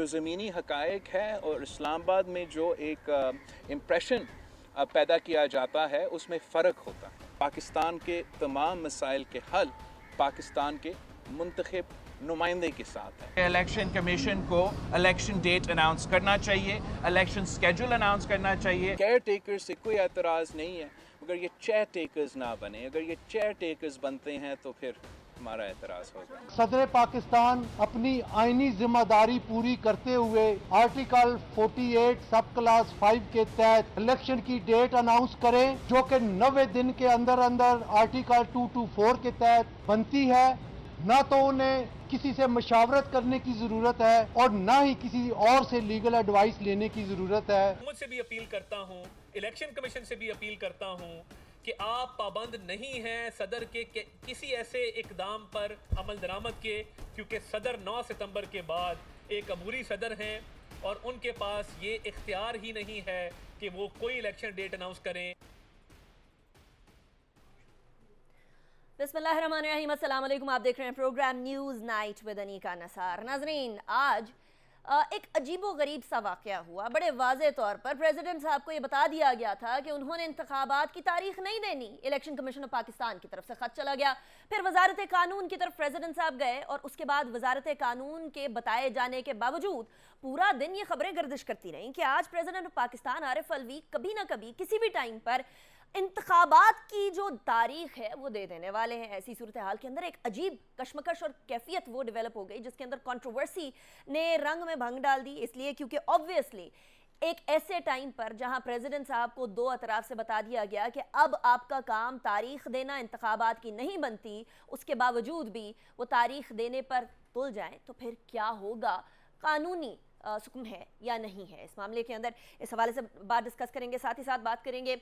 जो ज़मीनी हक़ाइक़ है और इस्लामाबाद में जो एक इम्प्रेशन पैदा किया जाता है उसमें फ़र्क होता है। पाकिस्तान के तमाम मसाइल के हल पाकिस्तान के मुंतखब नुमाइंदे के साथ है। इलेक्शन कमीशन को इलेक्शन डेट अनाउंस करना चाहिए, इलेक्शन स्केड्यूल अनाउंस करना चाहिए। केयर टेकर्स से कोई एतराज़ नहीं है, मगर ये चेयर टेकर्स ना बने। अगर ये चेयर टेकर्स बनते हैं तो फिर हमारा एतराज़ होगा। सदर पाकिस्तान अपनी आईनी जिम्मेदारी पूरी करते हुए आर्टिकल 48 सब क्लास 5 के तहत इलेक्शन की डेट अनाउंस करें, जो कि 90 दिन के अंदर अंदर आर्टिकल 224 के तहत बनती है। ना तो उन्हें किसी से मशावरत करने की जरूरत है और ना ही किसी और से लीगल एडवाइस लेने की जरूरत है। मुझसे भी अपील करता हूँ, इलेक्शन कमीशन से भी अपील करता हूँ कि आप पाबंद नहीं हैं सदर के किसी ऐसे इकदाम पर अमल दरामद के, क्योंकि सदर 9 सितंबर के बाद एक अबूरी सदर हैं और उनके पास ये इख्तियार ही नहीं है कि वो कोई इलेक्शन डेट अनाउंस करें। बिस्मिल्लाहिर्रहमानिर्रहीम, अस्सलाम वालेकुम। आप देख रहे हैं programme news night with Aneeqa Nasar. नाज़रीन, आज एक अजीबो गरीब सा वाक़या हुआ। बड़े वाज़े तौर पर प्रेसिडेंट साहब को ये बता दिया गया था कि उन्होंने इंतखाबात की तारीख नहीं देनी। इलेक्शन कमीशन ऑफ पाकिस्तान की तरफ से ख़त चला गया, फिर वजारत कानून की तरफ प्रेसिडेंट साहब गए और उसके बाद वजारत कानून के बताए जाने के बावजूद पूरा दिन ये खबरें गर्दिश करती रहीं कि आज प्रेसिडेंट ऑफ पाकिस्तान आरिफ अलवी कभी ना कभी किसी भी टाइम पर इंतखाबात की जो तारीख है वो दे देने वाले हैं। ऐसी सूरत हाल के अंदर एक अजीब कशमकश और कैफियत वो डेवलप हो गई जिसके अंदर कंट्रोवर्सी ने रंग में भंग डाल दी। इसलिए क्योंकि ऑब्वियसली एक ऐसे टाइम पर जहां प्रेसिडेंट साहब को दो अतराफ से बता दिया गया कि अब आपका काम तारीख देना इंतखाबात की नहीं बनती, उसके बावजूद भी वो तारीख देने पर तुल जाएं, तो फिर क्या होगा, कानूनी हुक्म है या नहीं है इस मामले के अंदर। इस हवाले से बात डिस्कस करेंगे, साथ ही साथ बात करेंगे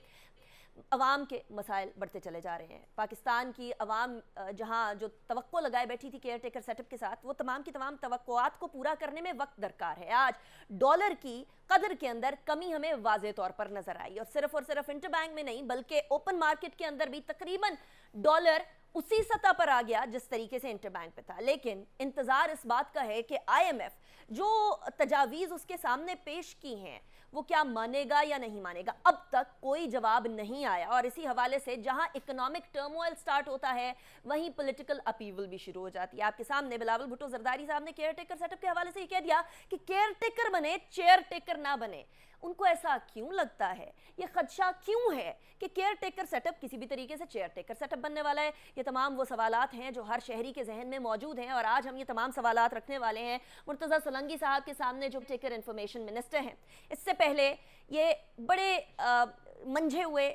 अवाम के मसाइल बढ़ते चले जा रहे हैं। पाकिस्तान की अवाम जहां जो तवक्को लगाए बैठी थी केयर टेकर सेटअप के साथ, वो तमाम की तमाम तवक्कुआत को पूरा करने में वक्त दरकार है। आज डॉलर की कदर के अंदर कमी हमें वाज़े तौर पर नजर आई और सिर्फ इंटरबैंक में नहीं बल्कि ओपन मार्केट के अंदर भी तकरीबन डॉलर उसी सतह पर आ गया जिस तरीके से इंटरबैंक पे था। लेकिन इंतजार इस बात का है कि IMF जो तजावीज़ उसके सामने पेश की हैं वो क्या मानेगा या नहीं मानेगा। अब तक कोई जवाब नहीं आया और इसी हवाले से जहां इकोनॉमिक टर्मोइल स्टार्ट होता है वहीं पॉलिटिकल अपीवल भी शुरू हो जाती है। आपके सामने बिलावल भुट्टो जरदारी साहब ने केयर टेकर सेटअप के हवाले से ये कह दिया कि केयर टेकर बने, चेयर टेकर ना बने। उनको ऐसा क्यों लगता है, ये खदशा क्यों है कि केयर टेकर सेटअप किसी भी तरीके से चेयर टेकर सेटअप बनने वाला है? ये तमाम वो सवालात हैं जो हर शहरी के जहन में मौजूद हैं और आज हम ये तमाम सवालात रखने वाले हैं मुर्तज़ा सोलंकी साहब के सामने जो टेकर इंफॉर्मेशन मिनिस्टर हैं। इससे पहले ये बड़े मंझे हुए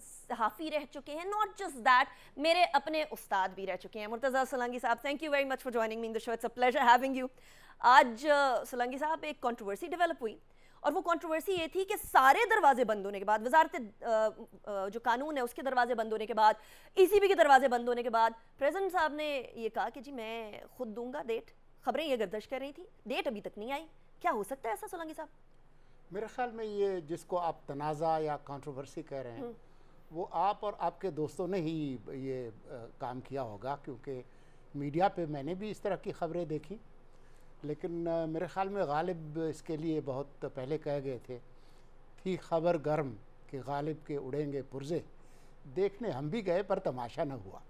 सहाफ़ी रह चुके हैं, नॉट जस्ट दैट, मेरे अपने उस्ताद भी रह चुके हैं। मुर्तज़ा सोलंकी साहब, thank you very much for joining me in the show, it's a pleasure having you. आज सोलंकी साहब एक कंट्रोवर्सी डेवलप हुई और वो कंट्रोवर्सी ये थी कि सारे दरवाजे बंद होने के बाद, वजारत जो कानून है उसके दरवाजे बंद होने के बाद, ECB के दरवाजे बंद होने के बाद प्रेसिडेंट साहब ने ये कहा कि जी मैं खुद दूंगा डेट। खबरें ये गर्दिश कर रही थी, डेट अभी तक नहीं आई। क्या हो सकता है ऐसा सोलंकी साहब? मेरे ख्याल में ये जिसको आप तनाज़ा या कंट्रोवर्सी कह रहे हैं वो आप और आपके दोस्तों ने ही ये काम किया होगा, क्योंकि मीडिया पे मैंने भी इस तरह की खबरें देखी, लेकिन मेरे ख्याल में गालिब इसके लिए बहुत पहले कह गए थे। थी खबर गर्म कि गालिब के उड़ेंगे पुर्जे, देखने हम भी गए पर तमाशा न हुआ।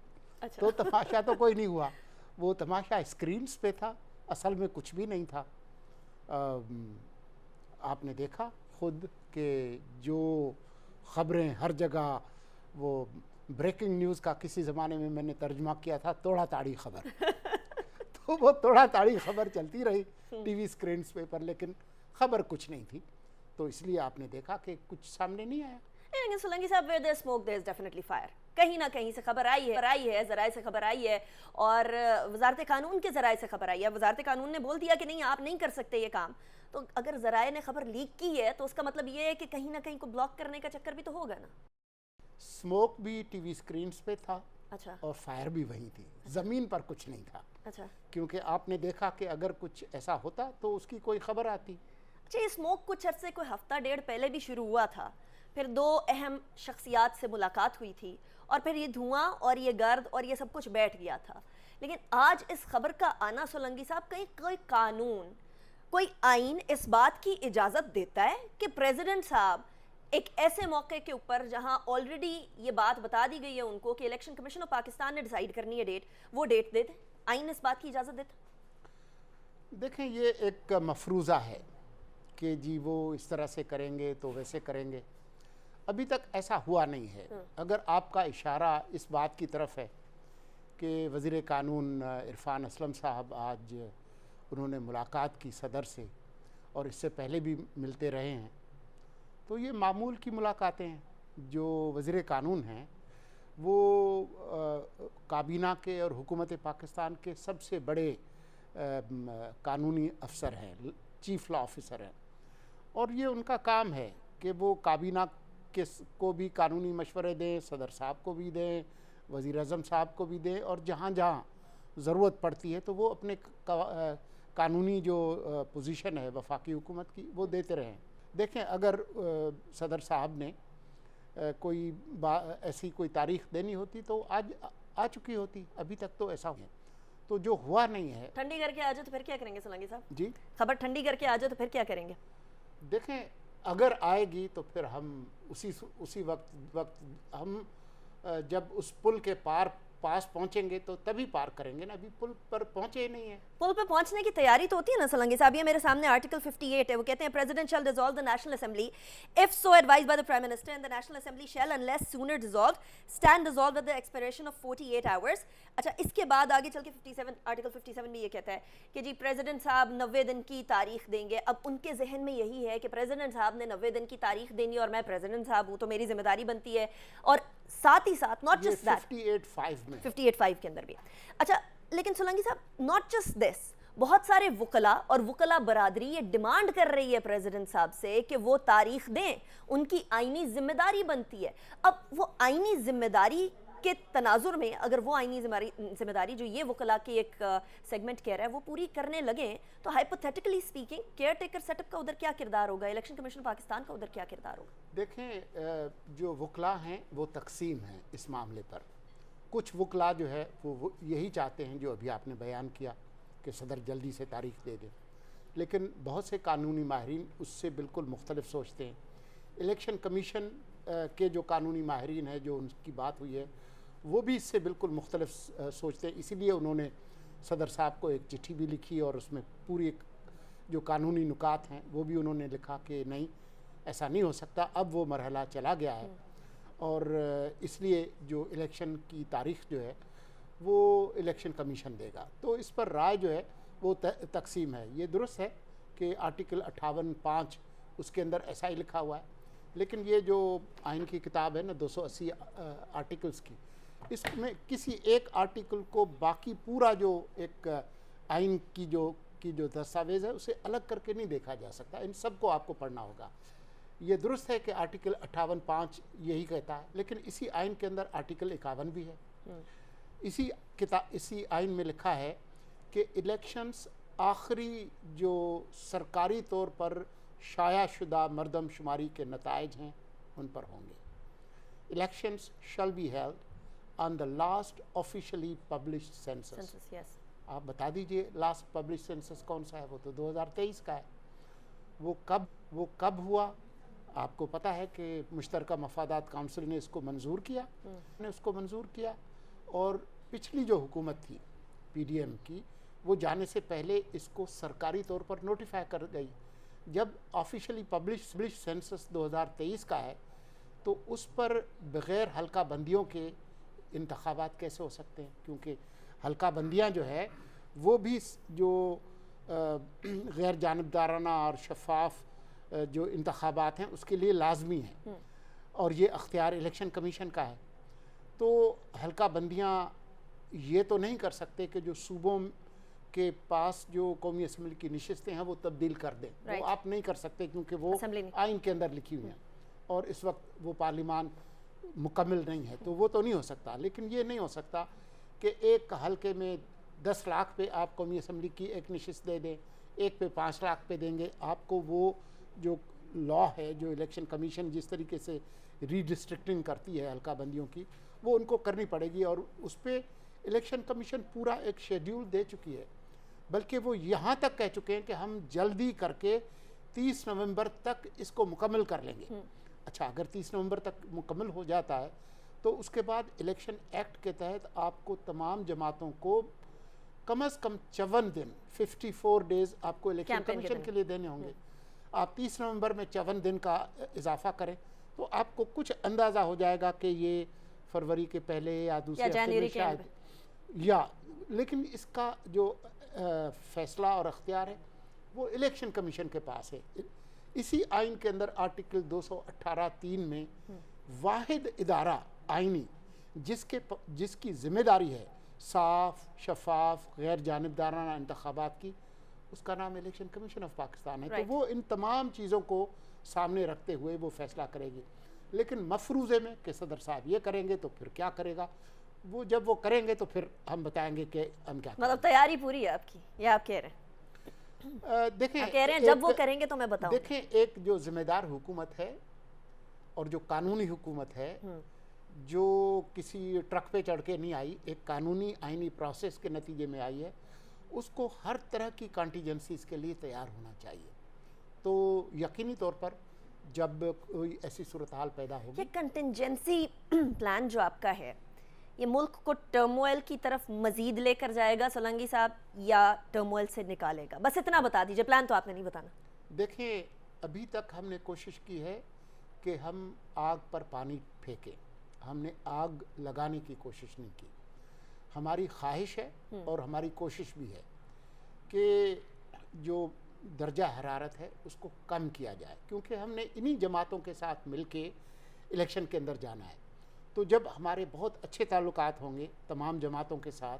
अच्छा। तो तमाशा तो कोई नहीं हुआ, वो तमाशा स्क्रीन्स पे था, असल में कुछ भी नहीं था। आपने देखा खुद कि जो ख़बरें हर जगह, वो ब्रेकिंग न्यूज़ का किसी ज़माने में मैंने तर्जुमा किया था तोड़ा ताड़ी खबर तो वो तोड़ा ताड़ी खबर चलती रही टीवी स्क्रीन्स पे पर, लेकिन खबर कुछ नहीं थी। तो इसलिए आपने देखा कि कुछ सामने नहीं आया। लेकिन सोलंकी साहब, where there's smoke there's definitely fire। कहीं ना कहीं से खबर आई है, ज़राए से खबर आई है और वजारत कानून के ज़राए से खबर आई है। वजारत कानून ने बोल दिया कि नहीं आप नहीं कर सकते ये काम। तो अगर ज़राए ने खबर लीक की है तो उसका मतलब ये है कि कहीं ना कहीं को ब्लॉक करने का चक्कर भी तो होगा ना। स्मोक भी टीवी स्क्रीन्स पे था। अच्छा। और फायर भी वहीं थी। ज़मीन पर कुछ नहीं था। अच्छा। क्योंकि आपने देखा कि अगर कुछ ऐसा होता तो उसकी कोई खबर आती। अच्छा, ये स्मोक कुछ अर्से, कोई हफ्ता डेढ़ पहले भी शुरू हुआ था, फिर दो अहम शख्सियात से मुलाकात हुई थी और फिर ये धुआं और ये गर्द और ये सब कुछ बैठ गया था। लेकिन आज इस खबर का आना सोलंकी साहब, कहीं कोई कानून कोई आइन इस बात की इजाज़त देता है कि प्रेसिडेंट साहब एक ऐसे मौके के ऊपर जहां ऑलरेडी ये बात बता दी गई है उनको कि इलेक्शन कमीशन ऑफ पाकिस्तान ने डिसाइड करनी है डेट, वो डेट दे दे? आइन इस बात की इजाज़त देता? देखें, ये एक मफरूज़ा है कि जी वो इस तरह से करेंगे तो वैसे करेंगे। अभी तक ऐसा हुआ नहीं है। अगर आपका इशारा इस बात की तरफ है कि वज़ीर कानून इरफान असलम साहब आज उन्होंने मुलाकात की सदर से और इससे पहले भी मिलते रहे हैं, तो ये मामूल की मुलाकातें हैं। जो वज़ीर कानून हैं वो काबीना के और हुकूमत पाकिस्तान के सबसे बड़े कानूनी अफसर हैं, चीफ लॉ ऑफिसर हैं, और ये उनका काम है कि वो काबीना को भी कानूनी मशवरे दें, सदर साहब को भी दें, वज़ीर आज़म साहब को भी दें, और जहाँ जहाँ ज़रूरत पड़ती है तो वो अपने कानूनी जो पोजीशन है वफाकी हुकूमत की वो देते रहें। देखें, अगर सदर साहब ने कोई ऐसी कोई तारीख़ देनी होती तो आज आ चुकी होती, अभी तक तो ऐसा हुआ तो जो हुआ नहीं है। ठंडी करके आ जाए तो फिर क्या करेंगे सोलंकी साहब? जी, खबर ठंडी करके आ जाए तो फिर क्या करेंगे? देखें, अगर आएगी तो फिर हम उसी वक्त हम जब उस पुल के पास पहुंचेंगे तो तभी पार करेंगे ना। अभी पुल पर पहुंचे ही नहीं है। पुल पे पहुंचने की तैयारी तो होती है ना सोलंकी साहब। ये मेरे सामने आर्टिकल 58 है, वो कहते हैं president shall dissolve the national assembly if so advised by the prime minister and the national assembly shall unless sooner dissolve stand dissolve with the expiration of 48 hours. अच्छा, इसके बाद आगे चल के 57 आर्टिकल 57 में ये कहता है कि जी प्रेसिडेंट साहब 90 दिन की तारीख देंगे। अब उनके जहन में यही है कि प्रेसिडेंट साहब ने 90 दिन की तारीख देनी और मैं प्रेसिडेंट साहब हूँ तो मेरी जिम्मेदारी बनती है। और साथ ही साथ नॉट जस्ट दैट 58.5 के अंदर भी। अच्छा, लेकिन सोलंकी साहब, नॉट जस्ट दिस, बहुत सारे वकला और वकला बरादरी ये डिमांड कर रही है प्रेसिडेंट साहब से कि वो तारीख दें, उनकी आईनी जिम्मेदारी बनती है। अब वो आईनी जिम्मेदारी के तनाजुर में अगर वो आईनी जिम्मेदारी जो ये वकला की एक सेगमेंट कह रहा है वो पूरी करने लगे तो hypothetically speaking care taker setup का उधर क्या किरदार होगा, इलेक्शन कमीशन पाकिस्तान का उधर क्या किरदार होगा? देखें, जो वकला हैं वो तकसीम हैं इस मामले पर। कुछ वकला जो है वो यही चाहते हैं जो अभी आपने बयान किया कि सदर जल्दी से तारीख दे दें, लेकिन बहुत से कानूनी माहिरीन उससे बिल्कुल मुख्तलिफ सोचते हैं। इलेक्शन कमीशन के जो कानूनी माहिरीन हैं, जो उनकी बात हुई है, वो भी इससे बिल्कुल मुख्तलिफ सोचते हैं। इसीलिए उन्होंने सदर साहब को एक चिट्ठी भी लिखी और उसमें पूरी जो कानूनी नुकात हैं वो भी उन्होंने लिखा कि नहीं, ऐसा नहीं हो सकता, अब वो मरहला चला गया है और इसलिए जो इलेक्शन की तारीख़ जो है वो इलेक्शन कमीशन देगा। तो इस पर राय जो है वो तकसीम है। ये दुरुस्त है कि आर्टिकल 58(5) उसके अंदर ऐसा ही लिखा हुआ है, लेकिन ये जो आइन की किताब है ना 280 आर्टिकल्स की, इसमें किसी एक आर्टिकल को बाकी पूरा जो एक आइन की जो दस्तावेज़ है उसे अलग करके नहीं देखा जा सकता। इन सब को आपको पढ़ना होगा। ये दुरुस्त है कि आर्टिकल 58(5) यही कहता है, लेकिन इसी आइन के अंदर आर्टिकल 51 भी है। इसी आइन में लिखा है कि इलेक्शंस आखिरी जो सरकारी तौर पर शाया शुदा मरदमशुमारी के नताइज हैं उन पर होंगे। Elections shall be held on the last officially published census. आप बता दीजिए लास्ट पब्लिश सेंसस कौन सा है? वो तो 2023 का है। वो कब हुआ? आपको पता है कि मुश्तरका मफादात काउंसिल ने इसको मंजूर किया, और पिछली जो हुकूमत थी PDM की, वो जाने से पहले इसको सरकारी तौर पर नोटिफाई कर गई। जब ऑफिशियली पब्लिश सेंसस 2023 का है तो उस पर बग़ैर हल्का बंदियों के इंतखाबात कैसे हो सकते हैं? क्योंकि हल्का बंदियाँ जो है वो भी जो गैर जानिबदाराना और शफाफ जो इंतखाबात हैं उसके लिए लाजमी हैं, और ये अख्तियार इलेक्शन कमीशन का है। तो हल्का बंदियाँ ये तो नहीं कर सकते कि जो सूबों के पास जो कौमी असम्बली की नशिस्तें हैं वो तब्दील कर दें। वो आप नहीं कर सकते क्योंकि वो आइन के अंदर लिखी हुई हैं और इस वक्त वो पार्लिमान मुकम्मल नहीं है, तो वो तो नहीं हो सकता। लेकिन ये नहीं हो सकता कि एक हल्के में 10 लाख पे आप कौमी असम्बली की एक नशिस्त दे दें, एक पे 5 लाख पे देंगे। आपको वो जो लॉ है, जो इलेक्शन कमीशन जिस तरीके से रीडिस्ट्रिक्टिंग करती है हल्का बंदियों की, वो उनको करनी पड़ेगी, और उस पर इलेक्शन कमीशन पूरा एक शेड्यूल दे चुकी है। बल्कि वो यहाँ तक कह चुके हैं कि हम जल्दी करके 30 नवंबर तक इसको मुकम्मल कर लेंगे। अच्छा, अगर 30 नवंबर तक मुकम्मल हो जाता है तो उसके बाद इलेक्शन एक्ट के तहत आपको तमाम जमातों को कम अज़ कम 54 दिन 54 डेज़ आपको इलेक्शन कैंपेन के कमीशन के लिए देने होंगे। आप 30 नवंबर में 54 दिन का इजाफा करें तो आपको कुछ अंदाज़ा हो जाएगा कि ये फरवरी के पहले या दूसरे हफ्ते जनवरी में के शायद, या लेकिन इसका जो फैसला और अख्तियार है वो इलेक्शन कमीशन के पास है। इसी आइन के अंदर आर्टिकल 218(3) में वाहिद इदारा आइनी जिसकी ज़िम्मेदारी है साफ, शफाफ, गैर जानिबदाराना इंतखाबात की, उसका नाम इलेक्शन कमीशन ऑफ पाकिस्तान है। तो वो इन तमाम चीज़ों को सामने रखते हुए वो फैसला करेगी। लेकिन मफरूज़े में कि सदर साहब ये करेंगे तो फिर क्या करेगा, वो जब वो करेंगे तो फिर हम बताएंगे कि हम क्या मतलब तैयारी पूरी है आपकी, ये आप कह रहे हैं? देखें, कह रहे हैं जब वो करेंगे तो मैं बताऊं। देखें, एक जो जिम्मेदार हुकूमत है और जो कानूनी हुकूमत है, जो किसी ट्रक पे चढ़ के नहीं आई, एक कानूनी आइनी प्रोसेस के नतीजे में आई है, उसको हर तरह की कॉन्टीजेंसीज के लिए तैयार होना चाहिए। तो यकीनी तौर पर जब कोई ऐसी सूरत हाल पैदा होगी, ये कंटिजेंसी प्लान जो आपका है ये मुल्क को टर्मोइल की तरफ मजीद लेकर जाएगा सोलंकी साहब, या टर्मोइल से निकालेगा? बस इतना बता दीजिए, प्लान तो आपने नहीं बताना। देखिए, अभी तक हमने कोशिश की है कि हम आग पर पानी फेंकें, हमने आग लगाने की कोशिश नहीं की। हमारी ख्वाहिश है और हमारी कोशिश भी है कि जो दर्जा हरारत है उसको कम किया जाए, क्योंकि हमने इन्हीं जमातों के साथ मिलके इलेक्शन के अंदर जाना है। तो जब हमारे बहुत अच्छे ताल्लुकात होंगे तमाम जमातों के साथ,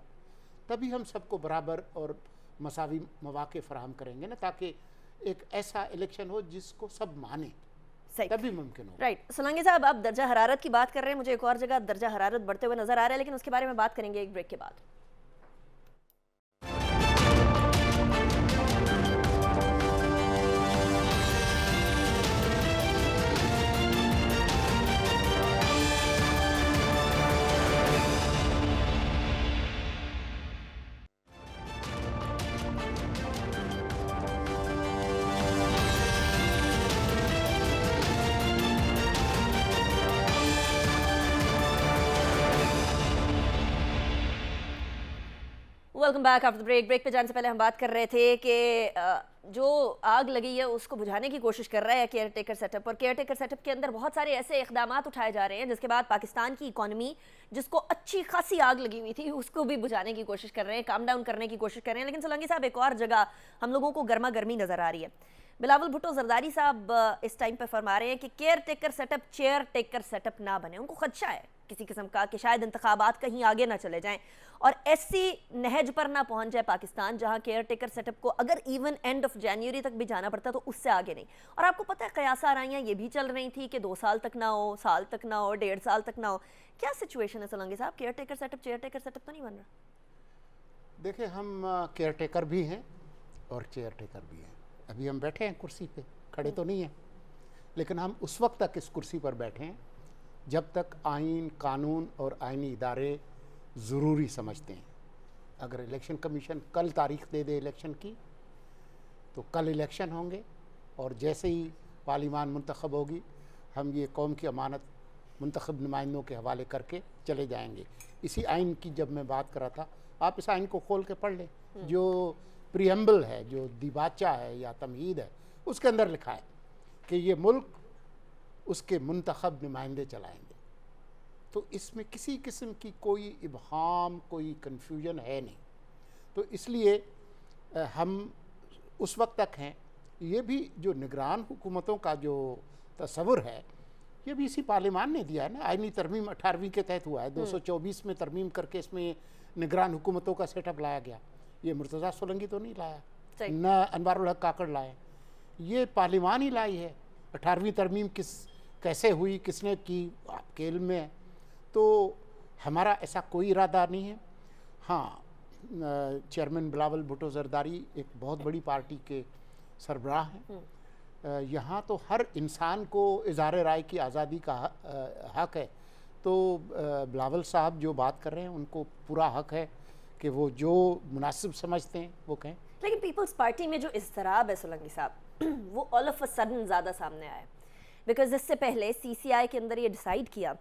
तभी हम सबको बराबर और मसावी मौके फराहम करेंगे ना, ताकि एक ऐसा इलेक्शन हो जिसको सब माने, तभी मुमकिन हो। राइट। सोलंकी साहब, आप दर्जा हरारत की बात कर रहे हैं, मुझे एक और जगह दर्जा हरारत बढ़ते हुए नजर आ रहा है, लेकिन उसके बारे में बात करेंगे एक ब्रेक के बाद। Welcome back after break. Break पे जाने से पहले हम बात कर रहे थे कि जो आग लगी है उसको बुझाने की कोशिश कर रहा है केयर टेकर सेटअप, और केयर टेकर सेटअप के अंदर बहुत सारे ऐसे इकदाम उठाए जा रहे हैं जिसके बाद पाकिस्तान की इकॉनमी, जिसको अच्छी खासी आग लगी हुई थी, उसको भी बुझाने की कोशिश कर रहे हैं, काम डाउन करने की कोशिश कर रहे हैं। लेकिन सोलंकी साहब, एक और जगह हम लोगों को गर्मा गर्मी नजर आ रही है। बिलावल भुट्टो जरदारी साहब इस टाइम पे फरमा रहे हैं कि care taker setup chair taker setup ना बने। उनको खदशा है किसी किस्म का कि शायद इंतखाबात कहीं आगे ना चले जाएं और ऐसी नहज पर ना पहुंच जाए पाकिस्तान जहां केयर टेकर सेटअप को अगर इवन एंड ऑफ जनवरी तक भी जाना पड़ता तो उससे आगे नहीं। और आपको पता है कयासा आराइयाँ ये भी चल रही थी कि 2 साल तक ना हो, साल तक ना हो, 1.5 साल तक ना हो। क्या सिचुएशन है सोलंकी साहब? Care taker setup chair taker setup तो नहीं बन रहा? देखिए, हम केयर टेकर भी हैं और चेयर टेकर भी हैं। अभी हम बैठे हैं कुर्सी पे, खड़े तो नहीं हैं, लेकिन हम उस वक्त तक इस कुर्सी पर बैठे हैं जब तक आइन, कानून और आइनी इदारे ज़रूरी समझते हैं। अगर इलेक्शन कमीशन कल तारीख दे दे इलेक्शन की, तो कल इलेक्शन होंगे और जैसे ही पार्लिमान मुंतखब होगी, हम ये कौम की अमानत मुंतखब नुमाइंदों के हवाले करके चले जाएंगे। इसी आइन की जब मैं बात कर रहा था, आप इस आइन को खोल के पढ़ लें, जो प्रीएम्बल है, जो दिबाचा है या तमहीद है, उसके अंदर लिखा है कि ये मुल्क उसके मुंतखब नुमाइंदे चलाएंगे। तो इसमें किसी किस्म की कोई इबहाम, कोई कन्फ्यूजन है नहीं। तो इसलिए हम उस वक्त तक हैं। ये भी जो निगरान हुकूमतों का जो तस्वुर है, ये भी इसी पार्लिमान ने दिया है ना। आइनी तरमीम 18वीं के तहत हुआ है, 224 में तरमीम करके इसमें निगरान हुकूमतों का सेटअप लाया गया। ये मुर्तज़ा सोलंकी तो नहीं लाया, न अनवारुल हक काकड़ लाए, ये पार्लिमान ही लाई है। 18वीं तरमीम कैसे हुई, किसने की, आपके इल्म में है। तो हमारा ऐसा कोई इरादा नहीं है। हाँ, चेयरमैन बिलावल भुट्टो जरदारी एक बहुत बड़ी पार्टी के सरबराह हैं। यहाँ तो हर इंसान को इज़हार राय की आज़ादी का हक है। तो बिलावल साहब जो बात कर रहे हैं, उनको पूरा हक है کہ وہ جو مناسب سمجھتے ہیں وہ کہیں. لیکن پیپلز پارٹی میں جو اضطراب ہے سولنگی صاحب وہ آل آف اے سڈن زیادہ سامنے آیا ہے، بیکاز اس سے پہلے سی سی آئی کے اندر یہ ڈیسائیڈ کیا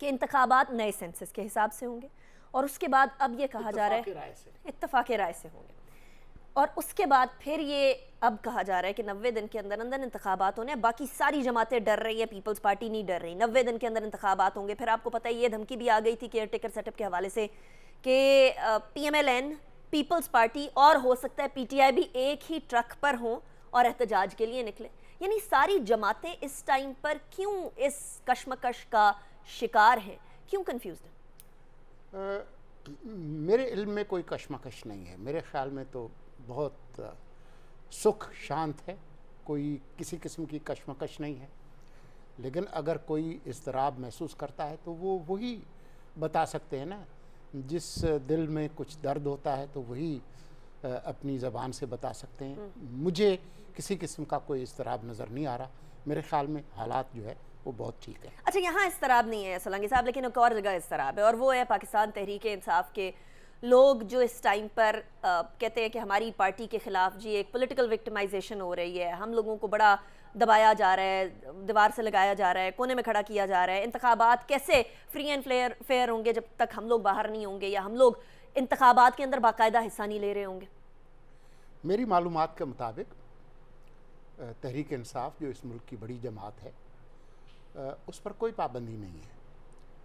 کہ انتخابات نئے سینسس کے حساب سے ہوں گے، اور اس کے بعد اب یہ کہا جا رہا ہے اتفاق رائے سے ہوں گے، اور اس کے بعد پھر یہ اب کہا جا رہا ہے کہ 90 دن کے اندر اندر انتخابات ہونے ہیں. باقی ساری جماعتیں ڈر رہی ہیں، پیپلز پارٹی نہیں ڈر رہی. 90 دن کے اندر انتخابات ہوں گے. پھر آپ کو پتہ ہے یہ دھمکی بھی آ گئی تھی کیئر ٹیکر سیٹ اپ کے حوالے سے کہ P M L N, Peoples Party اور ہو سکتا ہے پی ٹی آئی بھی ایک ہی ٹرک پر ہوں اور احتجاج کے لیے نکلے. یعنی ساری جماعتیں اس ٹائم پر کیوں اس کشمکش کا شکار ہیں، کیوں کنفیوزڈ ہیں؟ میرے علم میں کوئی کشمکش نہیں ہے. میرے خیال میں تو بہت سکھ شانت ہے، کوئی کسی قسم کی کشمکش نہیں ہے. لیکن اگر کوئی اضطراب محسوس کرتا ہے تو وہ وہی بتا سکتے ہیں نا. جس دل میں کچھ درد ہوتا ہے تو وہی اپنی زبان سے بتا سکتے ہیں. مجھے کسی قسم کا کوئی اضطراب نظر نہیں آ رہا. میرے خیال میں حالات جو ہے وہ بہت ٹھیک ہے. اچھا، یہاں اضطراب نہیں ہے سولنگی صاحب، لیکن ایک اور جگہ اضطراب ہے، اور وہ ہے پاکستان تحریک انصاف کے لوگ جو اس ٹائم پر کہتے ہیں کہ ہماری پارٹی کے خلاف جی ایک پولیٹیکل وکٹمائزیشن ہو رہی ہے، ہم لوگوں کو بڑا دبایا جا رہا ہے، دیوار سے لگایا جا رہا ہے، کونے میں کھڑا کیا جا رہا ہے. انتخابات کیسے فری اینڈ فیئر ہوں گے جب تک ہم لوگ باہر نہیں ہوں گے، یا ہم لوگ انتخابات کے اندر باقاعدہ حصہ نہیں لے رہے ہوں گے؟ میری معلومات کے مطابق تحریک انصاف جو اس ملک کی بڑی جماعت ہے اس پر کوئی پابندی نہیں ہے.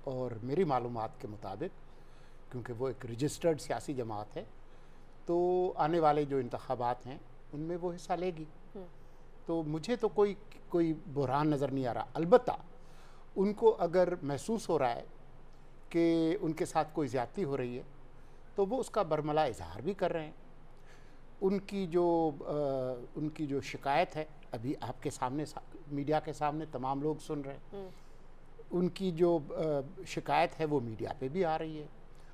اور میری معلومات کے مطابق کیونکہ وہ ایک رجسٹرڈ سیاسی جماعت ہے تو آنے والے جو انتخابات ہیں ان میں وہ حصہ لے گی. تو مجھے تو کوئی بحران نظر نہیں آ رہا. البتہ ان کو اگر محسوس ہو رہا ہے کہ ان کے ساتھ کوئی زیادتی ہو رہی ہے تو وہ اس کا برملا اظہار بھی کر رہے ہیں. ان کی جو شکایت ہے ابھی آپ کے سامنے میڈیا کے سامنے تمام لوگ سن رہے ہیں. ان کی جو شکایت ہے وہ میڈیا پہ بھی آ رہی ہے.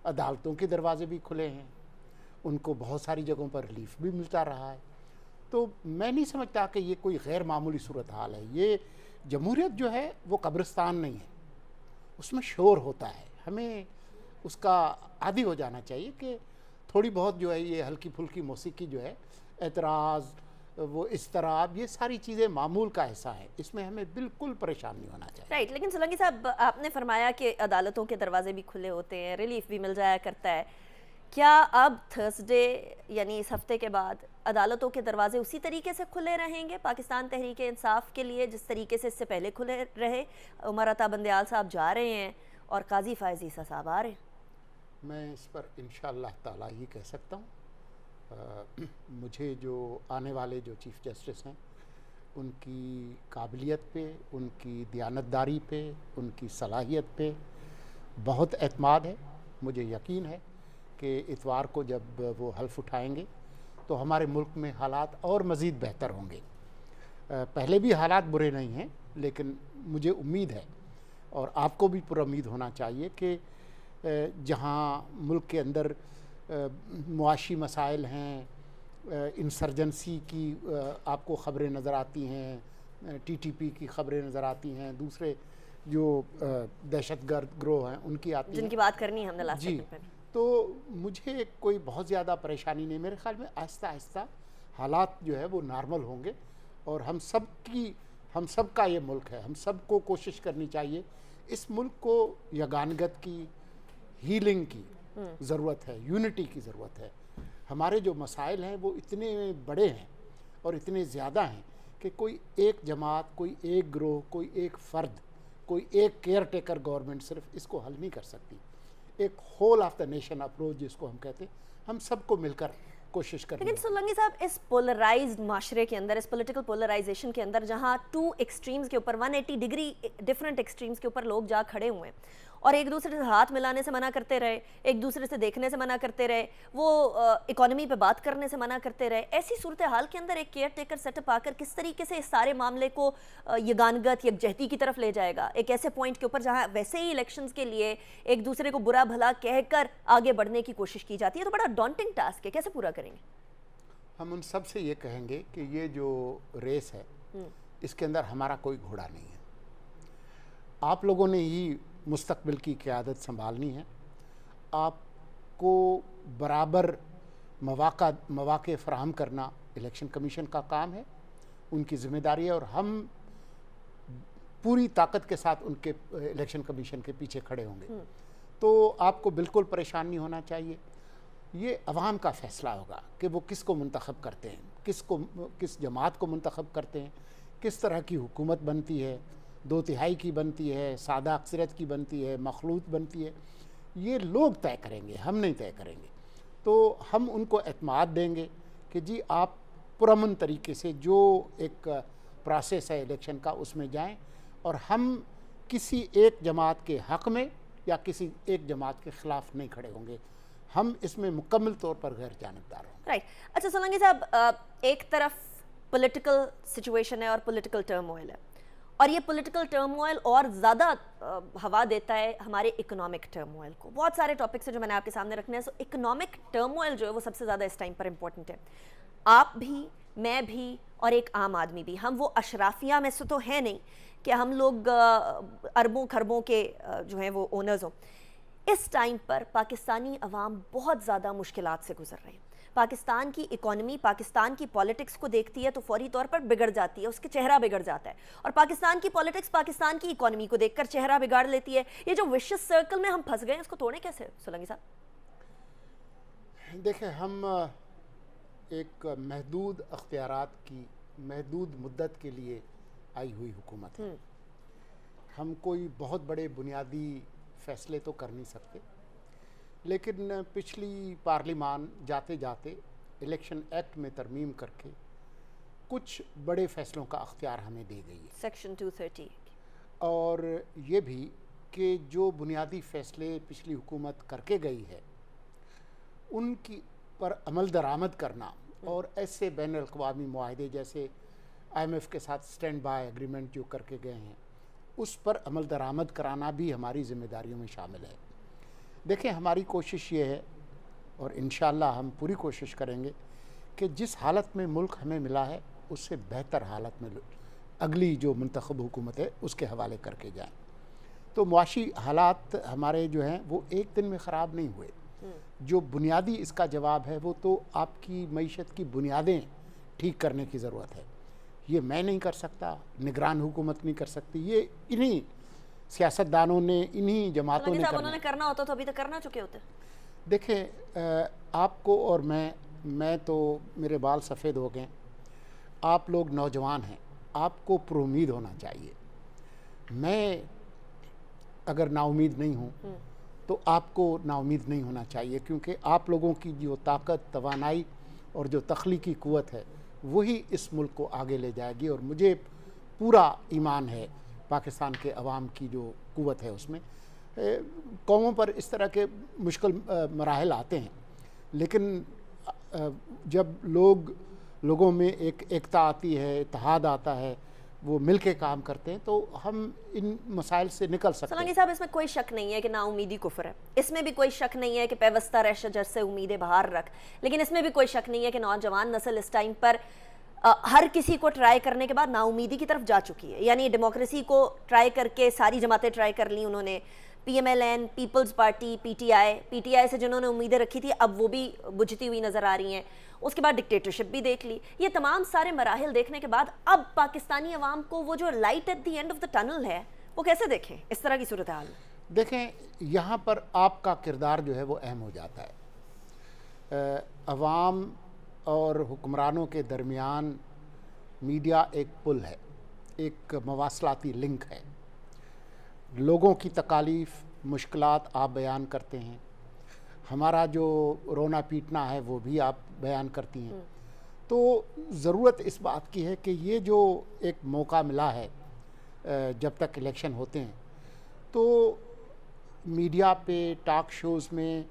عدالتوں کے دروازے بھی کھلے ہیں. ان کو بہت ساری جگہوں پر ریلیف بھی ملتا رہا ہے. تو میں نہیں سمجھتا کہ یہ کوئی غیر معمولی صورتحال ہے. یہ جمہوریت جو ہے وہ قبرستان نہیں ہے، اس میں شور ہوتا ہے. ہمیں اس کا عادی ہو جانا چاہیے کہ تھوڑی بہت جو ہے یہ ہلکی پھلکی موسیقی جو ہے، اعتراض، وہ اضطراب، یہ ساری چیزیں معمول کا حصہ ہے. اس میں ہمیں بالکل پریشان نہیں ہونا چاہیے. رائٹ. لیکن سولنگی صاحب آپ نے فرمایا کہ عدالتوں کے دروازے بھی کھلے ہوتے ہیں، ریلیف بھی مل جایا کرتا ہے. کیا اب تھرسڈے یعنی اس ہفتے کے بعد عدالتوں کے دروازے اسی طریقے سے کھلے رہیں گے پاکستان تحریک انصاف کے لیے جس طریقے سے اس سے پہلے کھلے رہے؟ عمر عطا بندیال صاحب جا رہے ہیں اور قاضی فائز عیسیٰ صاحب آ رہے ہیں. میں اس پر انشاءاللہ تعالیٰ ہی کہہ سکتا ہوں. مجھے جو آنے والے جو چیف جسٹس ہیں ان کی قابلیت پہ، ان کی دیانتداری پہ، ان کی صلاحیت پہ بہت اعتماد ہے. مجھے یقین ہے کہ اتوار کو جب وہ حلف اٹھائیں گے تو ہمارے ملک میں حالات اور مزید بہتر ہوں گے. پہلے بھی حالات برے نہیں ہیں لیکن مجھے امید ہے اور آپ کو بھی پر امید ہونا چاہیے کہ جہاں ملک کے اندر معاشی مسائل ہیں، انسرجنسی کی آپ کو خبریں نظر آتی ہیں، ٹی ٹی پی کی خبریں نظر آتی ہیں، دوسرے جو دہشت گرد گروہ ہیں ان کی آتی ہیں جن کی بات کرنی ہے ہم نے لاسٹ جی. تو مجھے کوئی بہت زیادہ پریشانی نہیں. میرے خیال میں آہستہ آہستہ حالات جو ہے وہ نارمل ہوں گے اور ہم سب کا یہ ملک ہے. ہم سب کو کوشش کرنی چاہیے. اس ملک کو یگانگت کی، ہیلنگ کی ضرورت ہے، یونٹی کی ضرورت ہے. ہمارے جو مسائل ہیں وہ اتنے بڑے ہیں اور اتنے زیادہ ہیں کہ کوئی ایک جماعت، کوئی ایک گروہ، کوئی ایک فرد، کوئی ایک کیئر ٹیکر گورنمنٹ صرف اس کو حل نہیں کر سکتی. ایک whole of the nation approach جس کو ہم کہتے ہیں، ہم سب کو مل کر کوشش کریں. لیکن سولنگی صاحب اس پولرائزڈ معاشرے کے اندر، اس پولیٹیکل پولرائزیشن کے اندر جہاں 2 ایکسٹریمز کے اوپر 180 ڈگری ڈفرنٹ ایکسٹریمز کے اوپر لوگ جا کھڑے ہوئے ہیں اور ایک دوسرے سے ہاتھ ملانے سے منع کرتے رہے، ایک دوسرے سے دیکھنے سے منع کرتے رہے، وہ اکانومی پہ بات کرنے سے منع کرتے رہے، ایسی صورتحال کے اندر ایک کیئر ٹیکر سیٹ اپ آ کر کس طریقے سے اس سارے معاملے کو یگانگت، یکجہتی کی طرف لے جائے گا؟ ایک ایسے پوائنٹ کے اوپر جہاں ویسے ہی الیکشنز کے لیے ایک دوسرے کو برا بھلا کہہ کر آگے بڑھنے کی کوشش کی جاتی ہے، تو بڑا ڈانٹنگ ٹاسک ہے. کیسے پورا کریں گے؟ ہم ان سب سے یہ کہیں گے کہ یہ جو ریس ہے اس کے اندر ہمارا کوئی گھوڑا نہیں ہے. آپ لوگوں نے ہی مستقبل کی قیادت سنبھالنی ہے. آپ को बराबर मौक़े फ़राहम करना इलेक्शन कमीशन का काम है, उनकी ज़िम्मेदारी है, और हम पूरी ताकत के साथ उनके इलेक्शन कमीशन के पीछे खड़े होंगे। तो आपको बिल्कुल परेशान नहीं होना चाहिए। ये अवाम का फ़ैसला होगा कि वो किसको मुंतखब करते हैं, किस जमात को मुंतखब करते हैं, किस तरह की हुकूमत बनती है, 2/3 की बनती है, सादा अक्सरियत की बनती है, मखलूत बनती है। ये लोग तय करेंगे, हम नहीं तय करेंगे। तो हम उनको एतमाद देंगे कि जी आप पुरअमन तरीके से जो एक प्रोसेस है इलेक्शन का उसमें जाएं, और हम किसी एक जमात के हक़ में या किसी एक जमात के ख़िलाफ़ नहीं खड़े होंगे। हम इसमें मुकम्मल तौर पर गैर जानिबदार होंगे। राइट। अच्छा सोलंकी साहब, एक तरफ पॉलिटिकल सिचुएशन है और पॉलिटिकल टर्मोइल है, और ये पॉलिटिकल टर्मोइल और ज़्यादा हवा देता है हमारे इकोनॉमिक टर्मोइल को। बहुत सारे टॉपिक्स हैं जो मैंने आपके सामने रखने हैं। सो इकोनॉमिक टर्मोइल जो है वो सबसे ज़्यादा इस टाइम पर इम्पोर्टेंट है। आप भी, मैं भी, और एक आम आदमी भी, हम वो अशराफिया में से तो है नहीं कि हम लोग अरबों खरबों के जो हैं वो ओनर्स हों। इस टाइम पर पाकिस्तानी अवाम बहुत ज़्यादा मुश्किलात से गुजर रहे हैं। पाकिस्तान की इकोनॉमी, पाकिस्तान की पॉलिटिक्स को देखती है तो फौरी तौर पर बिगड़ जाती है, उसके चेहरा बिगड़ जाता है, और पाकिस्तान की पॉलिटिक्स पाकिस्तान की इकोनॉमी को देखकर चेहरा बिगाड़ लेती है। ये जो विशियस सर्कल में हम फंस गए हैं, इसको तोड़ें कैसे सोलंकी साहब? देखें, हम एक महदूद अख्तियारात की महदूद मुद्दत के लिए आई हुई हुकूमत है। हम कोई बहुत बड़े बुनियादी फ़ैसले तो कर नहीं सकते, लेकिन पिछली पार्लिमान जाते जाते इलेक्शन एक्ट में तरमीम करके कुछ बड़े फ़ैसलों का अख्तियार हमें दे गई है, सेक्शन 230, और ये भी कि जो बुनियादी फ़ैसले पिछली हुकूमत करके गई है उनकी पर अमल दरामद करना, और ऐसे बैन अल-अक़वामी मुआहदे जैसे IMF के साथ स्टैंड बाय एग्रीमेंट जो करके गए हैं उस पर अमल दरामद कराना भी हमारी ज़िम्मेदारियों में शामिल है। देखें, हमारी कोशिश ये है, और इंशाअल्लाह हम पूरी कोशिश करेंगे कि जिस हालत में मुल्क हमें मिला है उससे बेहतर हालत में अगली जो मुंतखब हुकूमत है उसके हवाले करके जाएं। तो मुआशी हालात हमारे जो हैं वो एक दिन में ख़राब नहीं हुए। जो बुनियादी इसका जवाब है वो तो आपकी मईशत की बुनियादें ठीक करने की ज़रूरत है। ये मैं नहीं कर सकता, निगरान हुकूमत नहीं कर सकती, ये इन्हीं सियासतदानों ने, इन्हीं जमातों ने करना। उन्होंने करना होता तो अभी तक करना चुके होते। देखें, आपको और मैं तो मेरे बाल सफ़ेद हो गए, आप लोग नौजवान हैं, आपको पुरुम्मीद होना चाहिए। मैं अगर नाउमीद नहीं हूँ तो आपको नाउमीद नहीं होना चाहिए, क्योंकि आप लोगों की जो ताकत, तवानाई और जो तख्लीकी क़ुव्वत है वही इस मुल्क को आगे ले जाएगी। और मुझे पूरा ईमान है पाकिस्तान के अवाम की जो क़ुव्वत है उसमें। कौमों पर इस तरह के मुश्किल मराहल आते हैं, लेकिन जब लोगों में एक एकता आती है, इत्तेहाद आता है, वो मिल के काम करते हैं, तो हम इन मसाइल से निकल सकते हैं। सोलंकी साहब, इसमें कोई शक नहीं है कि नाउमीदी कुफ्र है, इसमें भी कोई शक नहीं है कि पेवस्ता रह शजर से उम्मीदें बाहर रख, लेकिन इसमें भी कोई शक नहीं है कि नौजवान नस्ल इस टाइम पर हर किसी को ट्राई करने के बाद नाउमीदी की तरफ जा चुकी है। यानी डेमोक्रेसी को ट्राई करके सारी जमातें ट्राई कर ली उन्होंने, PMLN, पीपल्स पार्टी, PTI से जिन्होंने उम्मीदें रखी थी अब वो भी बुझती हुई नज़र आ रही हैं। उसके बाद डिक्टेटरशिप भी देख ली। ये तमाम सारे मराहिल देखने के बाद अब पाकिस्तानी अवाम को वो जो light at the end of the tunnel है वो कैसे देखें इस तरह की सूरत हाल? देखें, यहाँ पर आपका किरदार जो है वो अहम हो जाता है। अवाम और हुक्मरानों के दरमियान मीडिया एक पुल है, एक मवासलाती लिंक है। लोगों की तकालीफ, मुश्किलात आप बयान करते हैं, हमारा जो रोना पीटना है वो भी आप बयान करती हैं। तो ज़रूरत इस बात की है कि ये जो एक मौका मिला है जब तक इलेक्शन होते हैं, तो मीडिया पे, टॉक शोज़ में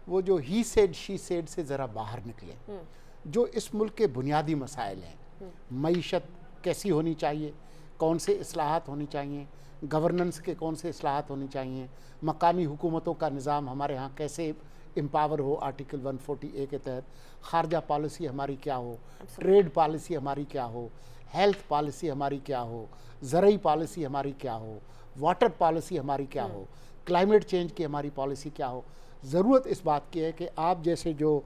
वो जो ही सेड शी सेड से ज़रा बाहर निकले। जो इस मुल्क के बुनियादी मसाइल हैं, मईशत कैसी होनी चाहिए, कौन से इस्लाहात होनी चाहिए, गवर्नेंस के कौन से इस्लाहात होनी चाहिए, मकामी हुकूमतों का निज़ाम हमारे यहाँ कैसे एम्पावर हो आर्टिकल 140A के तहत, ख़ारजा पॉलिसी हमारी क्या हो, ट्रेड पॉलिसी हमारी क्या हो, हेल्थ पॉलिसी हमारी क्या हो, ज़रई पॉलिसी हमारी क्या हो, वाटर पॉलिसी हमारी क्या हो, क्लाइमेट चेंज की हमारी पॉलिसी क्या हो। ضرورت اس بات کی ہے کہ آپ جیسے جو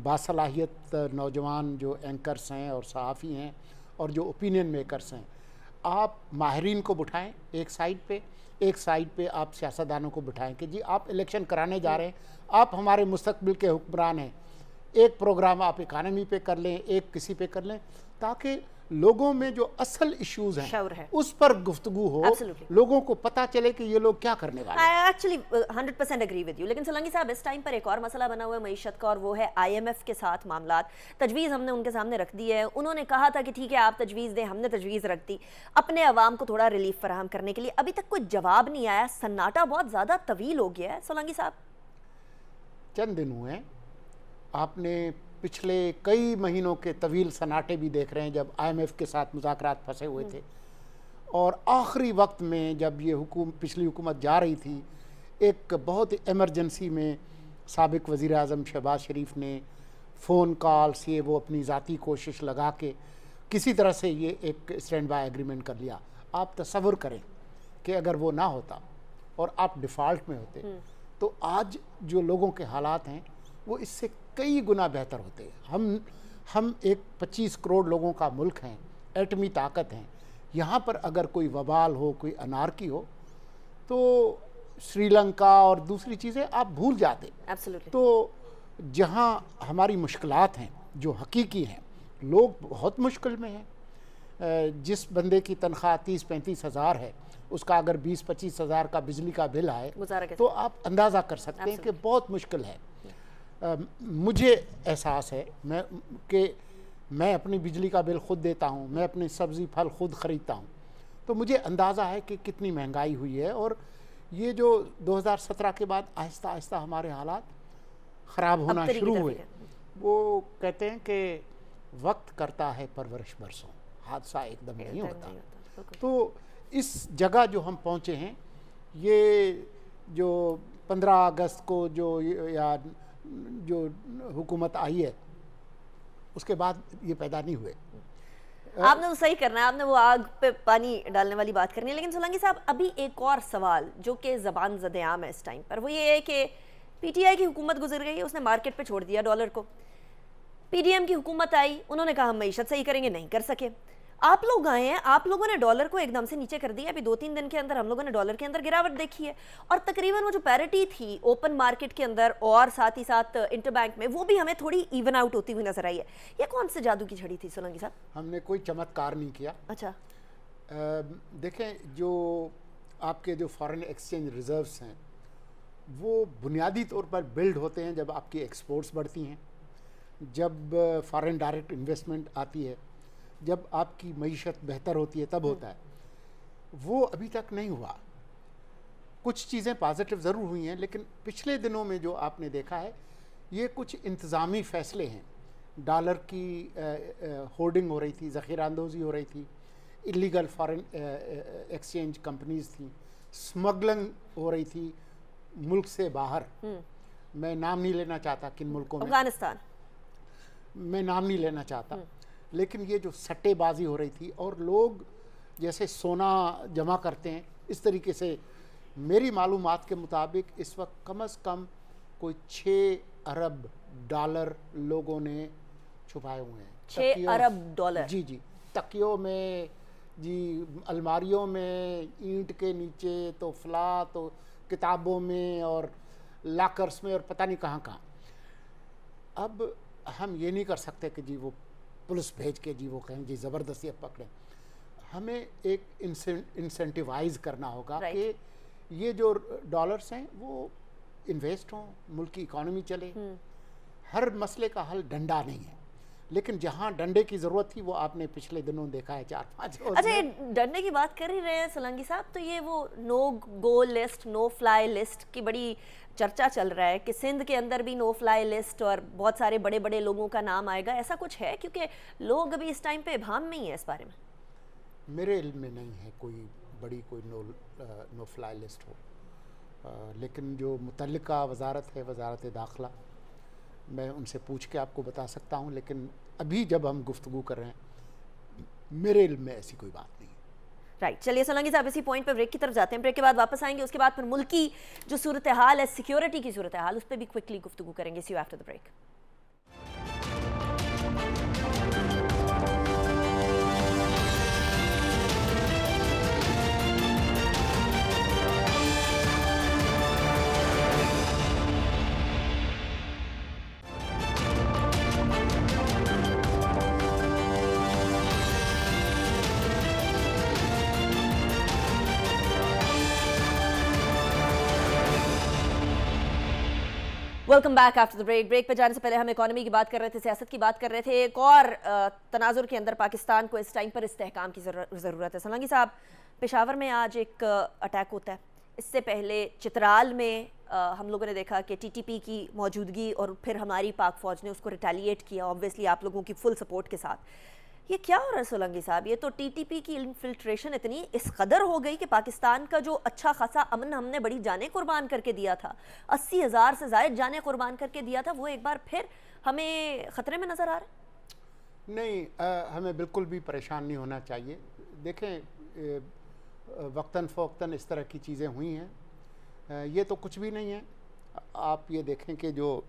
باصلاحیت نوجوان جو اینکرس ہیں اور صحافی ہیں اور جو اوپینین میکرس ہیں، آپ ماہرین کو بٹھائیں ایک سائڈ پہ آپ سیاستدانوں کو بٹھائیں کہ جی آپ الیکشن کرانے جا رہے ہیں، آپ ہمارے مستقبل کے حکمران ہیں، ایک پروگرام آپ اکانومی پہ کر لیں، ایک کسی پہ کر لیں، تاکہ لوگوں میں جو اصل ایشوز ہیں شعور ہے، اس پر گفتگو ہو، Absolutely. لوگوں کو پتہ چلے کہ یہ لوگ کیا کرنے والے ہیں۔ I actually 100% agree with you. لیکن سولنگی صاحب اس ٹائم پر ایک اور مسئلہ بنا ہوا ہے معیشت کا، اور وہ ہے IMF کے ساتھ معاملات۔ تجویز ہم نے ان کے سامنے رکھ دی ہے، انہوں نے کہا تھا کہ ٹھیک ہے آپ تجویز دیں، ہم نے تجویز رکھ دی اپنے عوام کو تھوڑا ریلیف فراہم کرنے کے لیے، ابھی تک کوئی جواب نہیں آیا، سناٹا بہت زیادہ طویل ہو گیا ہے۔ سولنگی صاحب چند دن ہوئے ہیں، آپ نے پچھلے کئی مہینوں کے طویل سناٹے بھی دیکھ رہے ہیں جب IMF کے ساتھ مذاکرات پھنسے ہوئے تھے، اور آخری وقت میں جب یہ پچھلی حکومت جا رہی تھی، ایک بہت ایمرجنسی میں سابق وزیر اعظم شہباز شریف نے فون کالس یہ وہ اپنی ذاتی کوشش لگا کے کسی طرح سے یہ ایک اسٹینڈ بائی ایگریمنٹ کر لیا۔ آپ تصور کریں کہ اگر وہ نہ ہوتا اور آپ ڈیفالٹ میں ہوتے تو آج جو لوگوں کے حالات ہیں وہ اس سے کئی گنا بہتر ہوتے۔ ہم ایک 25 کروڑ لوگوں کا ملک ہیں، ایٹمی طاقت ہیں، یہاں پر اگر کوئی وبال ہو، کوئی انارکی ہو تو سری لنکا اور دوسری چیزیں آپ بھول جاتے۔ Absolutely. تو جہاں ہماری مشکلات ہیں جو حقیقی ہیں، لوگ بہت مشکل میں ہیں۔ جس بندے کی تنخواہ 30-35 ہزار ہے، اس کا اگر 20-25 ہزار کا بجلی کا بل آئے تو آپ اندازہ کر سکتے ہیں کہ بہت مشکل ہے۔ مجھے احساس ہے کہ میں اپنی بجلی کا بل خود دیتا ہوں، میں اپنی سبزی پھل خود خریدتا ہوں، تو مجھے اندازہ ہے کہ کتنی مہنگائی ہوئی ہے، اور یہ جو 2017 کے بعد آہستہ آہستہ ہمارے حالات خراب ہونا شروع ہوئے۔ وہ کہتے ہیں کہ وقت کرتا ہے پرورش برسوں، حادثہ ایک دم نہیں ہوتا۔ تو اس جگہ جو ہم پہنچے ہیں، یہ جو 15 اگست کو جو حکومت آئی ہے اس کے بعد یہ پیدا نہیں ہوئے۔ آپ نے وہ صحیح کرنا ہے، آپ نے وہ آگ پہ پانی ڈالنے والی بات کرنی ہے۔ لیکن سولنگی صاحب ابھی ایک اور سوال جو کہ زبان زد عام ہے اس ٹائم پر، وہ یہ ہے کہ PTI کی حکومت گزر گئی ہے، اس نے مارکیٹ پہ چھوڑ دیا ڈالر کو، PDM کی حکومت آئی، انہوں نے کہا ہم معیشت صحیح کریں گے، نہیں کر سکے۔ آپ لوگ آئے ہیں، آپ لوگوں نے ڈالر کو ایک دم سے نیچے کر دیا، ابھی 2-3 دن کے اندر ہم لوگوں نے ڈالر کے اندر گراوٹ دیکھی ہے، اور تقریباً وہ جو پیرٹی تھی اوپن مارکیٹ کے اندر اور ساتھ ہی ساتھ انٹر بینک میں، وہ بھی ہمیں تھوڑی ایون آؤٹ ہوتی ہوئی نظر آئی ہے۔ یہ کون سے جادو کی چھڑی تھی سولنگی صاحب؟ ہم نے کوئی چمتکار نہیں کیا۔ اچھا، دیکھیں جو آپ کے جو فارن ایکسچینج ریزروز ہیں وہ بنیادی طور پر بلڈ ہوتے ہیں جب آپ کی ایکسپورٹس بڑھتی ہیں، جب فارن ڈائریکٹ انویسٹمنٹ آتی ہے، جب آپ کی معیشت بہتر ہوتی ہے، تب ہوتا ہے۔ وہ ابھی تک نہیں ہوا۔ کچھ چیزیں پازیٹیو ضرور ہوئی ہیں، لیکن پچھلے دنوں میں جو آپ نے دیکھا ہے یہ کچھ انتظامی فیصلے ہیں۔ ڈالر کی ہولڈنگ ہو رہی تھی، ذخیرہ اندوزی ہو رہی تھی، ایلیگل فارن ایکسچینج کمپنیز تھیں، سمگلنگ ہو رہی تھی ملک سے باہر۔ میں نام نہیں لینا چاہتا کن ملکوں میں، افغانستان، میں نام نہیں لینا چاہتا، لیکن یہ جو سٹے بازی ہو رہی تھی اور لوگ جیسے سونا جمع کرتے ہیں اس طریقے سے، میری معلومات کے مطابق اس وقت کم از کم کوئی 6 ارب ڈالر لوگوں نے چھپائے ہوئے ہیں۔ 6 ارب ڈالر؟ جی جی، تکیوں میں، جی الماریوں میں، اینٹ کے نیچے، تو فلاں، تو کتابوں میں، اور لاکرز میں، اور پتہ نہیں کہاں کہاں۔ اب ہم یہ نہیں کر سکتے کہ جی وہ پولیس بھیج کے جی وہ کہیں جی زبردستی اب پکڑیں۔ ہمیں ایک انسینٹیوائز کرنا ہوگا کہ یہ جو ڈالرز ہیں وہ انویسٹ ہوں، ملک کی اکانومی چلے۔ ہر مسئلے کا حل ڈنڈا نہیں ہے، لیکن جہاں ڈنڈے کی ضرورت تھی وہ آپ نے پچھلے دنوں دیکھا ہے 4-5 روز۔ اچھا، یہ ڈنڈے کی بات کر ہی رہے ہیں سولنگی صاحب، تو یہ وہ نو گو لسٹ، نو فلائی لسٹ کی بڑی چرچا چل رہا ہے کہ سندھ کے اندر بھی نو فلائی لسٹ اور بہت سارے بڑے بڑے لوگوں کا نام آئے گا، ایسا کچھ ہے؟ کیونکہ لوگ ابھی اس ٹائم پہ ابہام میں ہی ہے اس بارے میں۔ میرے علم میں نہیں ہے کوئی بڑی کوئی نو فلائی لسٹ ہو، لیکن جو متعلقہ وزارت ہے، وزارت داخلہ، میں ان سے پوچھ کے آپ کو بتا سکتا ہوں، لیکن ابھی جب ہم گفتگو کر رہے ہیں میرے علم میں ایسی کوئی بات نہیں ہے۔ राइट, चलिए सोलंकी साहब इसी पॉइंट पर ब्रेक की तरफ जाते हैं, ब्रेक के बाद वापस आएंगे, उसके बाद फिर मुल्क की जो सूरत हाल है, सिक्योरिटी की सूरत हाल, उस पर भी क्विकली गुफ्तगू करेंगे. See you after the break. Welcome back after the break. Break पे जाने से पहले हम इकोनॉमी की बात कर रहे थे, सियासत की बात कर रहे थे. एक और तनाजुर के अंदर पाकिस्तान को इस टाइम पर इस्तेहकाम की ज़रूरत है. सोलंकी साहब, पेशावर में आज एक अटैक होता है. इससे पहले चित्राल में हम लोगों ने देखा कि टीटीपी की मौजूदगी और फिर हमारी पाक फ़ौज ने उसको रिटेलिएट किया, ऑब्वियसली आप लोगों की फुल सपोर्ट के साथ. ये क्या हो रहा है सोलंकी साहब? ये तो टीटीपी की इन्फिल्ट्रेशन इतनी इस कदर हो गई कि पाकिस्तान का जो अच्छा खासा अमन हमने बड़ी जानें कुर्बान करके दिया था, 80,000 से ज़ायद जानें कुर्बान करके दिया था, वो एक बार फिर हमें ख़तरे में नज़र आ रहा है. नहीं, हमें बिल्कुल भी परेशान नहीं होना चाहिए. देखें, वक्तन फ़वक्तन इस तरह की चीज़ें हुई हैं, ये तो कुछ भी नहीं है. आप ये देखें कि जो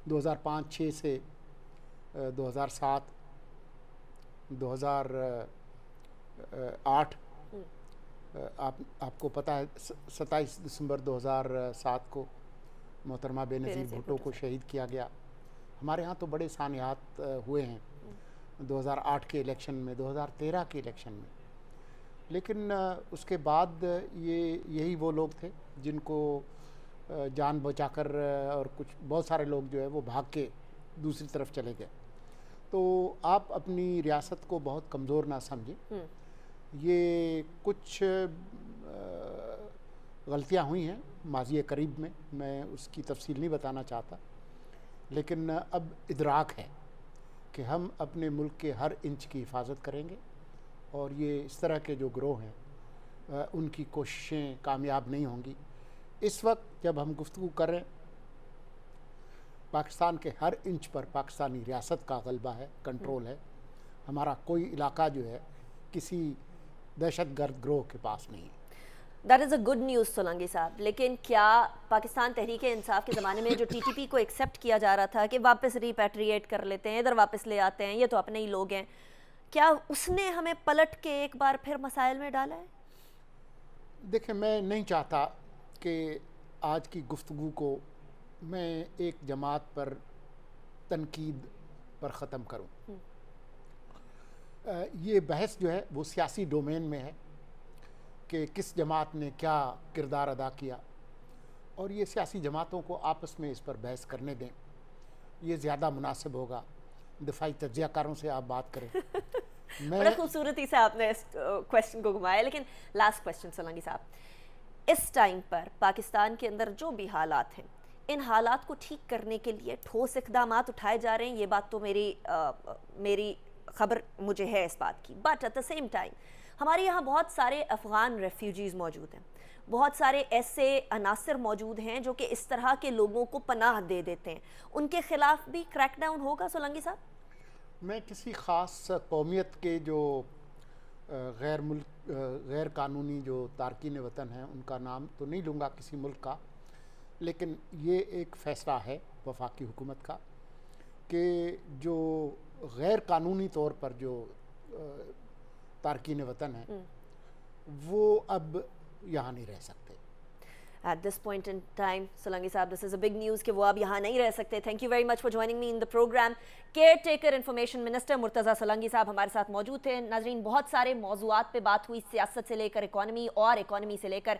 2005-06 से 2007, 2008, आपको पता है 27 दिसंबर 2007 को मोहतरमा बेनज़ीर भुट्टो को शहीद किया गया. हमारे यहाँ तो बड़े सानियात हुए हैं 2008 के इलेक्शन में, 2013 के इलेक्शन में. लेकिन उसके बाद यही वो लोग थे जिनको जान बचाकर और कुछ बहुत सारे लोग जो है वो भाग के दूसरी तरफ चले गए. तो आप अपनी रियासत को बहुत कमज़ोर ना समझें. ये कुछ गलतियां हुई हैं माज़ी करीब में, मैं उसकी तफसील नहीं बताना चाहता, लेकिन अब इदराक है कि हम अपने मुल्क के हर इंच की हिफाजत करेंगे और ये इस तरह के जो गिरोह हैं उनकी कोशिशें कामयाब नहीं होंगी. इस वक्त जब हम गुफ्तगू कर रहे हैं, पाकिस्तान के हर इंच पर पाकिस्तानी रियासत का गलबा है, कंट्रोल है. हमारा कोई इलाका जो है किसी दहशतगर्द गिरोह के पास नहीं है. That is a good news Solanki साहब. लेकिन क्या पाकिस्तान तहरीक इंसाफ के ज़माने में जो टीटीपी को एक्सेप्ट किया जा रहा था कि वापस रिपैट्रिएट कर लेते हैं, इधर वापस ले आते हैं, ये तो अपने ही लोग हैं, क्या उसने हमें पलट के एक बार फिर मसाइल में डाला है? देखें, मैं नहीं चाहता कि आज की गुफ्तगू को मैं एक जमात पर तनकीद पर ख़त्म करूं. ये बहस जो है वो सियासी डोमेन में है कि किस जमात ने क्या किरदार अदा किया, और ये सियासी जमातों को आपस में इस पर बहस करने दें. ये ज़्यादा मुनासिब होगा. दिफाई तज्ज़ियाकारों से आप बात करें. बड़ा खूबसूरती से आपने इस क्वेश्चन को घुमाया. लेकिन लास्ट क्वेश्चन सोलंकी साहब, इस टाइम पर पाकिस्तान के अंदर जो भी हालात हैं, इन हालात को ठीक करने के लिए ठोस इक़दामात उठाए जा रहे हैं. ये बात तो मेरी खबर मुझे है इस बात की. But at the same time हमारे यहाँ बहुत सारे अफ़गान रेफ्यूजीज़ मौजूद हैं, बहुत सारे ऐसे अनासर मौजूद हैं जो कि इस तरह के लोगों को पनाह दे देते हैं. उनके ख़िलाफ़ भी क्रैकडाउन होगा सोलंकी साहब? मैं किसी ख़ास कौमियत के जो गैर कानूनी जो तारकीन वतन हैं उनका नाम तो नहीं लूँगा किसी मुल्क का, लेकिन ये एक फ़ैसला है वफाकी हुकूमत का कि जो गैर कानूनी तौर पर जो तारकीन वतन हैं वो अब यहाँ नहीं रह सकते. At this point in time, Solanki साहब, this is a big news कि वो अब यहाँ नहीं रह सकते. Thank you very much for joining me in the program. Caretaker information minister Murtaza Solanki साहब हमारे साथ मौजूद थे. नाजरीन, बहुत सारे मौज़ूआत पे बात हुई, सियासत से लेकर इकॉनमी और इकॉनमी से लेकर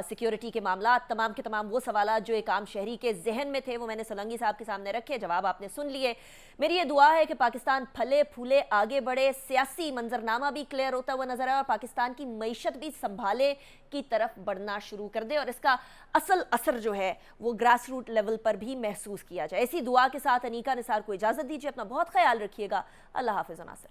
सिक्योरिटी के मामला. तमाम के तमाम वो सवाल जो एक आम शहरी के जहन में थे वो मैंने सोलंकी साहब के सामने रखे, जवाब आपने सुन लिए. मेरी ये दुआ है कि पाकिस्तान फले फूले आगे बढ़े, सियासी मंजरनामा भी क्लियर होता हुआ नजर आए और पाकिस्तान की मईशत भी संभाले की तरफ बढ़ना शुरू कर दे और इसका असल असर जो है वो ग्रास रूट लेवल पर भी महसूस किया जाए. इसी दुआ के साथ अनीका निसार को इजाज़त दीजिए. अपना बहुत ख्याल रखिएगा. अल्लाह हाफ़िज़. नासिर.